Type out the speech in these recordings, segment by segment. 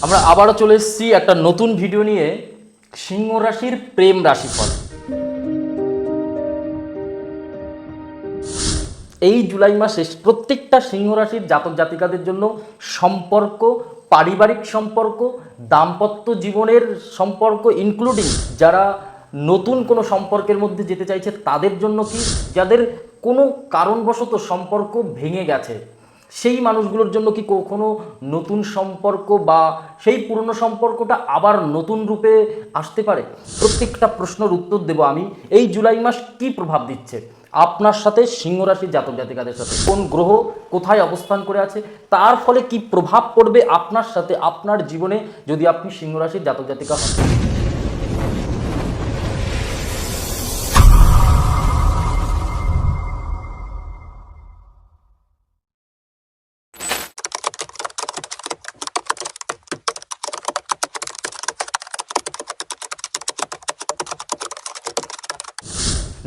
আমরা আবারও চলে এসেছি একটা নতুন ভিডিও নিয়ে, সিংহ রাশির প্রেম রাশিফল। এই জুলাই মাসে প্রত্যেকটা সিংহ রাশির জাতক জাতিকাদের জন্য সম্পর্ক, পারিবারিক সম্পর্ক, দাম্পত্য জীবনের সম্পর্ক, ইনক্লুডিং যারা নতুন কোনো সম্পর্কের মধ্যে যেতে চাইছে তাদের জন্য কি, যাদের কোনো কারণবশত সম্পর্ক ভেঙে গেছে সেই মানুষগুলোর জন্য কি কখনো নতুন সম্পর্ক বা সেই পুরনো সম্পর্কটা আবার নতুন রূপে আসতে পারে? প্রত্যেকটা প্রশ্নের উত্তর দেব আমি। এই জুলাই মাস কি প্রভাব দিচ্ছে আপনার সাথে, সিংহ রাশির জাতক জাতিকাদের সাথে, কোন গ্রহ কোথায় অবস্থান করে আছে, তার ফলে কি প্রভাব পড়বে আপনার সাথে, আপনার জীবনে, যদি আপনি সিংহ রাশির জাতক জাতিকা হন।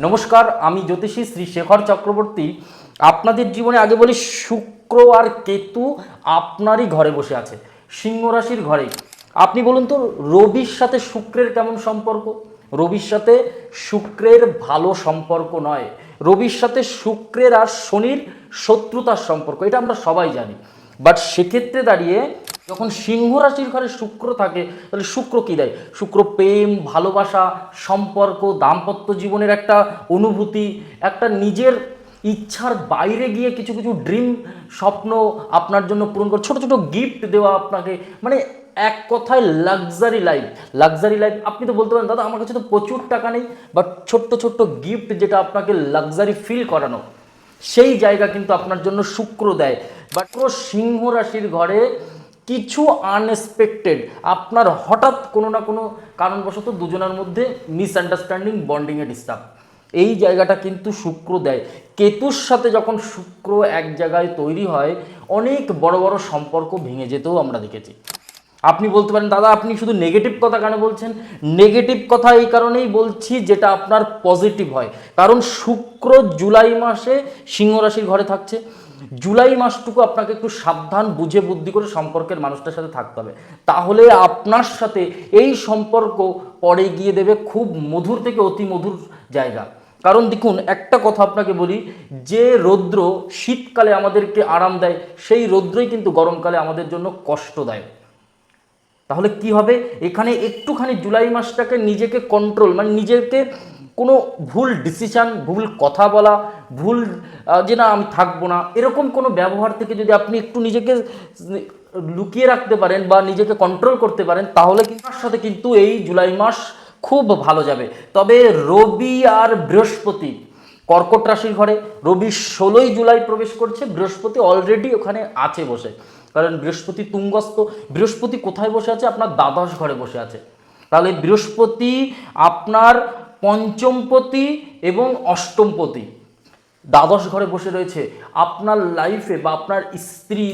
নমস্কার, আমি জ্যোতিষী শ্রী শেখর চক্রবর্তী। আপনাদের জীবনে আগে বলি, শুক্র আর কেতু আপনারই ঘরে বসে আছে, সিংহ রাশির ঘরে। আপনি বলুন তো, রবির সাথে শুক্রের কেমন সম্পর্ক? রবির সাথে শুক্রের ভালো সম্পর্ক নয়, রবির সাথে শুক্রের আর শনির শত্রুতার সম্পর্ক, এটা আমরা সবাই জানি। বাট সেক্ষেত্রে দাঁড়িয়ে যখন সিংহ রাশির ঘরে শুক্র থাকে, তাহলে শুক্র কী দেয়? শুক্র প্রেম, ভালোবাসা, সম্পর্ক, দাম্পত্য জীবনের একটা অনুভূতি, একটা নিজের ইচ্ছার বাইরে গিয়ে কিছু কিছু ড্রিম, স্বপ্ন আপনার জন্য পূরণ করে, ছোটো ছোটো গিফট দেওয়া আপনাকে, মানে এক কথায় লাক্সারি লাইফ। লাক্সারি লাইফ আপনি তো বলতে পারেন, দাদা আমার কাছে তো প্রচুর টাকা নেই, বাট ছোট্ট ছোট্ট গিফট যেটা আপনাকে লাক্সারি ফিল করানো, সেই জায়গা কিন্তু আপনার জন্য শুক্র দেয়। বাট সিংহ রাশির ঘরে কিছু আনএক্সপেক্টেড, আপনার হঠাৎ কোনো না কোনো কারণবশত দুজনের মধ্যে মিসআন্ডারস্ট্যান্ডিং, বন্ডিংয়ে ডিস্টার্ব, এই জায়গাটা কিন্তু শুক্র দেয়। কেতুর সাথে যখন শুক্র এক জায়গায় তৈরি হয়, অনেক বড় বড় সম্পর্ক ভেঙে যেতেও আমরা দেখেছি। আপনি বলতে পারেন, দাদা আপনি শুধু নেগেটিভ কথা কেন বলছেন? নেগেটিভ কথা এই কারণেই বলছি যেটা আপনার পজিটিভ হয়। কারণ শুক্র জুলাই মাসে সিংহ রাশির ঘরে থাকছে। জুলাই মাসটুকু আপনাকে একটু সাবধান, বুঝে বুদ্ধি করে সম্পর্কের মানুষটার সাথে থাকতে হবে, তাহলে আপনার সাথে এই সম্পর্ক পরে গিয়ে দেবে খুব মধুর থেকে অতি মধুর জায়গা। কারণ দেখুন, একটা কথা আপনাকে বলি, যে রৌদ্র শীতকালে আমাদেরকে আরাম দেয়, সেই রৌদ্রই কিন্তু গরমকালে আমাদের জন্য কষ্ট দেয়। তাহলে কি হবে? এখানে একটুখানি জুলাই মাসটাকে নিজেকে কন্ট্রোল, মানে নিজেকে কোনো ভুল ডিসিশান, ভুল কথা বলা, ভুল যে না আমি থাকবো না, এরকম কোনো ব্যবহার থেকে যদি আপনি একটু নিজেকে লুকিয়ে রাখতে পারেন বা নিজেকে কন্ট্রোল করতে পারেন, তাহলে কিন্তু তার সাথে কিন্তু এই জুলাই মাস খুব ভালো যাবে। তবে রবি আর বৃহস্পতি কর্কট রাশির ঘরে, রবি 16ই জুলাই প্রবেশ করছে, বৃহস্পতি অলরেডি ওখানে আছে বসে। কারণ বৃহস্পতি তুঙ্গস্থ, বৃহস্পতি কোথায় বসে আছে? আপনার দ্বাদশ ঘরে বসে আছে। তাহলে বৃহস্পতি আপনার পঞ্চমপতি এবং অষ্টমপতি দ্বাদশ ঘরে বসে রয়েছে। আপনার লাইফে বা আপনার স্ত্রী,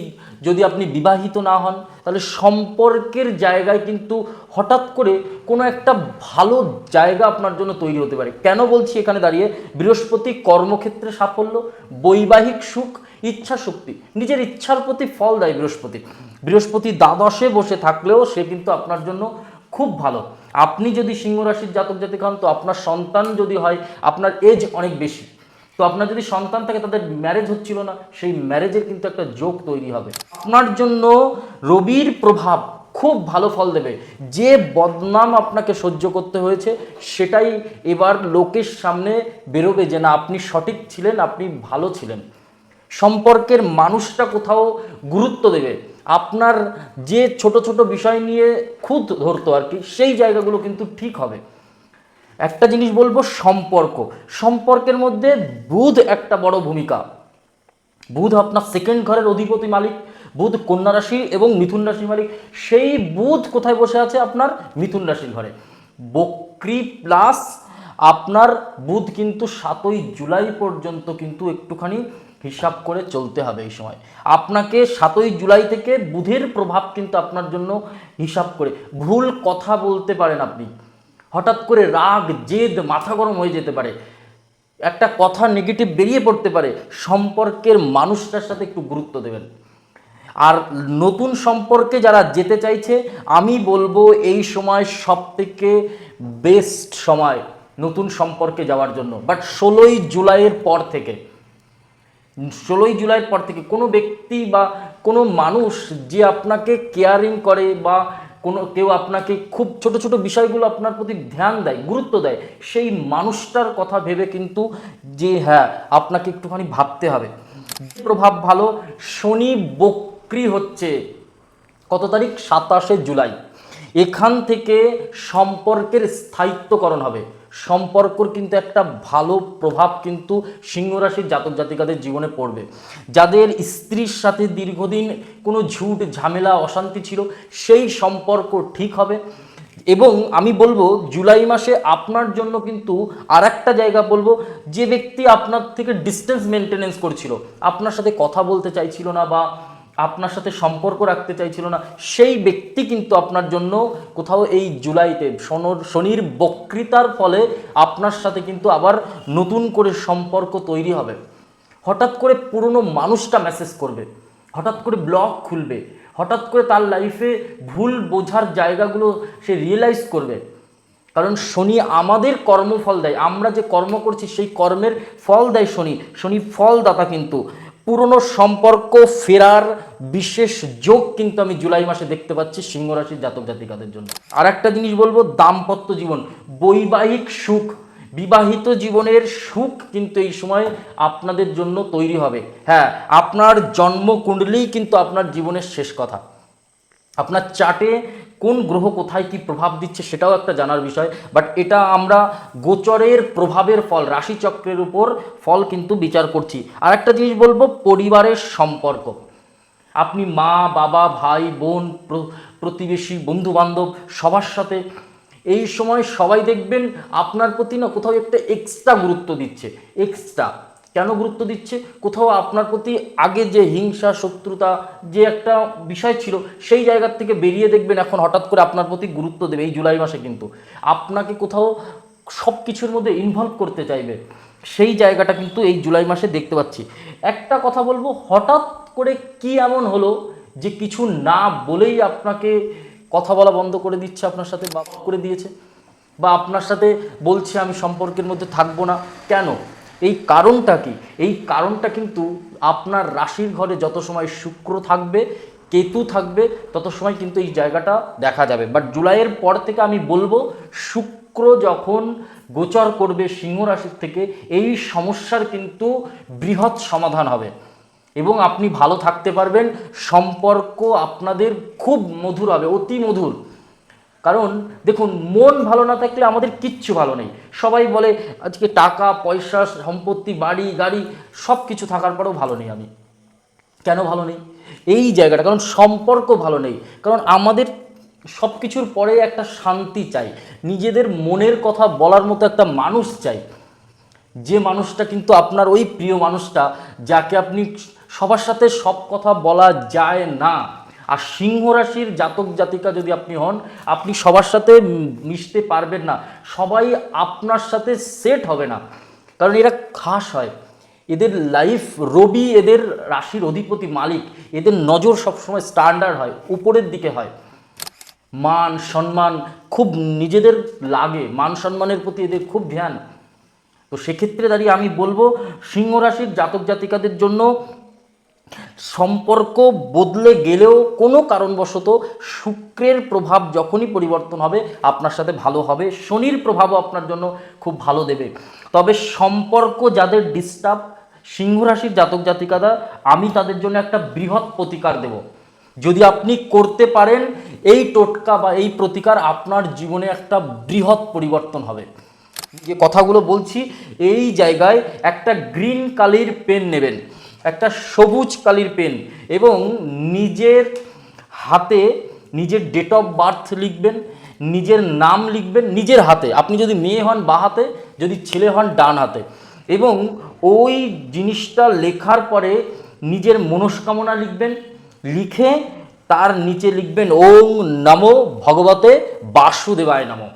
যদি আপনি বিবাহিত না হন, তাহলে সম্পর্কের জায়গায় কিন্তু হঠাৎ করে কোনো একটা ভালো জায়গা আপনার জন্য তৈরি হতে পারে। কেন বলছি এখানে দাঁড়িয়ে? বৃহস্পতি কর্মক্ষেত্রে সাফল্য, বৈবাহিক সুখ, ইচ্ছা শক্তি, নিজের ইচ্ছার প্রতি ফল দেয় বৃহস্পতি। বৃহস্পতি দ্বাদশে বসে থাকলেও সে কিন্তু আপনার জন্য খুব ভালো। আপনি যদি সিংহ রাশির জাতক জাতিকা হন, তো আপনার সন্তান যদি হয়, আপনার এজ অনেক বেশি, তো আপনার যদি সন্তান থাকে, তাদের ম্যারেজ হচ্ছিল না, সেই ম্যারেজের কিন্তু একটা যোগ তৈরি হবে। আপনার জন্য রবির প্রভাব খুব ভালো ফল দেবে। যে বদনাম আপনাকে সহ্য করতে হয়েছে, সেটাই এবার লোকের সামনে বেরোবে যে না, আপনি সঠিক ছিলেন, আপনি ভালো ছিলেন। সম্পর্কের মানুষটা কোথাও গুরুত্ব দেবে। আপনার যে ছোট ছোট বিষয় নিয়ে খুঁত ধরতো আর কি, সেই জায়গাগুলো কিন্তু ঠিক হবে। একটা জিনিস বলবো, সম্পর্কের মধ্যে বুধ একটা বড় ভূমিকা। বুধ আপনার সেকেন্ড ঘরের অধিপতি মালিক, বুধ কন্যা রাশি এবং মিথুন রাশির মালিক। সেই বুধ কোথায় বসে আছে? আপনার মিথুন রাশির ঘরে। বক্রি প্লাস আপনার বুধ কিন্তু 7ই জুলাই পর্যন্ত কিন্তু একটুখানি হিসাব করে চলতে হবে। এই সময় আপনাকে 7ই জুলাই থেকে বুধের প্রভাব কিন্তু আপনার জন্য হিসাব করে, ভুল কথা বলতে পারেন আপনি, হঠাৎ করে রাগ, জেদ, মাথা গরম হয়ে যেতে পারে, একটা কথা নেগেটিভ বেরিয়ে পড়তে পারে। সম্পর্কের মানুষটার সাথে একটু গুরুত্ব দেবেন। আর নতুন সম্পর্কে যারা যেতে চাইছে আমি বলবো এই সময় সবথেকে বেস্ট সময় নতুন সম্পর্কে যাওয়ার জন্য। বাট 16ই জুলাইয়ের পর থেকে, 16ই জুলাইয়ের পর থেকে কোনো ব্যক্তি বা কোনো মানুষ যে আপনাকে কেয়ারিং করে বা কেউ আপনাকে খুব ছোট ছোট বিষয়গুলো আপনার প্রতি ধ্যান দেয়, গুরুত্ব দেয়, সেই মানুষটার কথা ভেবে কিন্তু যে হ্যাঁ আপনাকে একটুখানি ভাবতে হবে। প্রভাব ভালো, শনি বক্রি হচ্ছে কত তারিখ? 27শে জুলাই। এখান থেকে সম্পর্কের স্থায়িত্বকরণ হবে, সম্পর্কর কিন্তু একটা ভালো প্রভাব কিন্তু সিংহ রাশির জাতক জাতিকাদের জীবনে পড়বে। যাদের স্ত্রীর সাথে দীর্ঘদিন কোনো ঝুট ঝামেলা অশান্তি ছিল সেই সম্পর্ক ঠিক হবে। এবং আমি বলবো জুলাই মাসে আপনার জন্য কিন্তু আর একটা জায়গা বলবো, যে ব্যক্তি আপনার থেকে ডিস্টেন্স মেনটেনেন্স করছিল, আপনার সাথে কথা বলতে চাইছিল না বা আপনার সাথে সম্পর্ক রাখতে চাইছিল না, সেই ব্যক্তি কিন্তু আপনার জন্য কোথাও এই জুলাইতে শনির বক্রিতার ফলে আপনার সাথে কিন্তু আবার নতুন করে সম্পর্ক তৈরি হবে। হঠাৎ করে পুরনো মানুষটা মেসেজ করবে, হঠাৎ করে ব্লগ খুলবে, হঠাৎ করে তার লাইফে ভুল বোঝার জায়গাগুলো সে রিয়েলাইজ করবে। কারণ শনি আমাদের কর্মফল দেয়, আমরা যে কর্ম করছি সেই কর্মের ফল দেয় শনি। শনি ফলদাতা, কিন্তু পুরনো সম্পর্ক ফেরার বিশেষ যোগ কিন্তু আমি জুলাই মাসে দেখতে পাচ্ছি সিংহ রাশির জাতক জাতিকাদের জন্য। আর একটা জিনিস বলবো, দাম্পত্য জীবন, বৈবাহিক সুখ, বিবাহিত জীবনের সুখ কিন্তু এই সময় আপনাদের জন্য তৈরি হবে। হ্যাঁ, আপনার জন্মকুণ্ডলীই কিন্তু আপনার জীবনের শেষ কথা। আপনার চার্টে কোন গ্রহ কোথায় কি প্রভাব দিচ্ছে সেটাও একটা জানার বিষয়, বাট এটা আমরা গোচরের প্রভাবের ফল, রাশিচক্রের উপর ফল কিন্তু বিচার করছি। আর একটা জিনিস বলবো, পরিবারের সম্পর্ক, আপনি মা বাবা ভাই বোন প্রতিবেশী বন্ধু বান্ধব সবার সাথে এই সময় সবাই দেখবেন আপনার প্রতি না কোথাও একটা এক্সট্রা গুরুত্ব দিচ্ছে। এক্সট্রা কেন গুরুত্ব দিচ্ছে? কোথাও আপনার প্রতি আগে যে হিংসা শত্রুতা যে একটা বিষয় ছিল সেই জায়গার থেকে বেরিয়ে দেখবেন এখন হঠাৎ করে আপনার প্রতি গুরুত্ব দেবে। এই জুলাই মাসে কিন্তু আপনাকে কোথাও সব কিছুর মধ্যে ইনভলভ করতে চাইবে, সেই জায়গাটা কিন্তু এই জুলাই মাসে দেখতে পাচ্ছি। একটা কথা বলবো, হঠাৎ করে কি এমন হলো যে কিছু না বলেই আপনাকে কথা বলা বন্ধ করে দিচ্ছে, আপনার সাথে বাবা করে দিয়েছে, বা আপনার সাথে বলছে আমি সম্পর্কের মধ্যে থাকবো না। কেন? এই কারণটা কি? এই কারণটা কিন্তু আপনার রাশির ঘরে যত সময় শুক্র থাকবে কেতু থাকবে তত সময় কিন্তু এই জায়গাটা দেখা যাবে। বাট জুলাইয়ের পর থেকে আমি বলবো শুক্র যখন গোচর করবে সিংহ রাশির থেকে এই সমস্যার কিন্তু বৃহৎ সমাধান হবে এবং আপনি ভালো থাকতে পারবেন। সম্পর্ক আপনাদের খুব মধুর হবে, অতি মধুর। কারণ দেখুন, মন ভালো না থাকলে আমাদের কিচ্ছু ভালো নেই। সবাই বলে আজকে টাকা পয়সা সম্পত্তি বাড়ি গাড়ি সব কিছু থাকার পরেও ভালো নেই আমি। কেন ভালো নেই? এই জায়গাটা, কারণ সম্পর্ক ভালো নেই। কারণ আমাদের সব কিছুর পরে একটা শান্তি চাই, নিজেদের মনের কথা বলার মতো একটা মানুষ চাই, যে মানুষটা কিন্তু আপনার ওই প্রিয় মানুষটা যাকে আপনি সবার সাথে সব কথা বলা যায় না। আর সিংহ রাশির জাতক জাতিকা যদি আপনি হন, আপনি সবার সাথে মিশতে পারবেন না, সবাই আপনার সাথে সেট হবে না, কারণ এরা খাস হয়। এদের লাইফ, রবি এদের রাশির অধিপতি মালিক, এদের নজর সবসময় স্ট্যান্ডার্ড হয়, উপরের দিকে হয়। মান সম্মান খুব নিজেদের লাগে, মান সম্মানের প্রতি এদের খুব ধ্যান। তো সেক্ষেত্রে দাঁড়িয়ে আমি বলবো সিংহ রাশির জাতক জাতিকাদের জন্য সম্পর্ক বদলে গেলেও কোনো কারণবশত শুক্রের প্রভাব যখনই পরিবর্তন হবে আপনার সাথে ভালো হবে, শনির প্রভাবও আপনার জন্য খুব ভালো দেবে। তবে সম্পর্ক যাদের ডিস্টার্ব সিংহ রাশির জাতক জাতিকারা, আমি তাদের জন্য একটা বৃহৎ প্রতিকার দেব। যদি আপনি করতে পারেন এই টোটকা বা এই প্রতিকার, আপনার জীবনে একটা বৃহৎ পরিবর্তন হবে। যে কথাগুলো বলছি এই জায়গায় একটা গ্রিন কালির পেন নেবেন, একটা সবুজ কালির পেন, এবং নিজের হাতে নিজের ডেট অফ বার্থ লিখবেন, নিজের নাম লিখবেন নিজের হাতে। আপনি যদি মেয়ে হন বাঁ হাতে, যদি ছেলে হন ডান হাতে। এবং ওই জিনিসটা লেখার পরে নিজের মনস্কামনা লিখবেন, লিখে তার নিচে লিখবেন ওং নমো ভগবতে বাসুদেবায় নমঃ।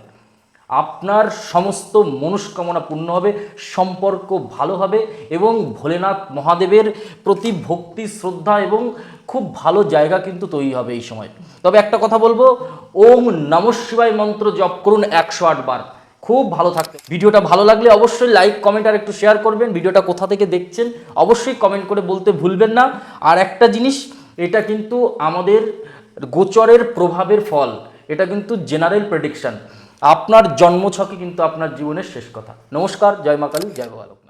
আপনার সমস্ত মনস্কামনা পূর্ণ হবে, সম্পর্ক ভালো হবে এবং ভোলেনাথ মহাদেবের প্রতি ভক্তি শ্রদ্ধা এবং খুব ভালো জায়গা কিন্তু তৈরি হবে এই সময়। তবে একটা কথা বলবো, ওম নমঃ শিবায় মন্ত্র জপ করুন 108 বার, খুব ভালো থাকবে। ভিডিওটা ভালো লাগলে অবশ্যই লাইক কমেন্ট আর একটু শেয়ার করবেন। ভিডিওটা কোথা থেকে দেখছেন অবশ্যই কমেন্ট করে বলতে ভুলবেন না। আর একটা জিনিস, এটা কিন্তু আমাদের গোচরের প্রভাবের ফল, এটা কিন্তু জেনারেল প্রেডিকশন। আপনার জন্মছকে কিন্তু আপনার জীবনের শেষ কথা। নমস্কার, জয় মা কালী, জয় ভোলানাথ।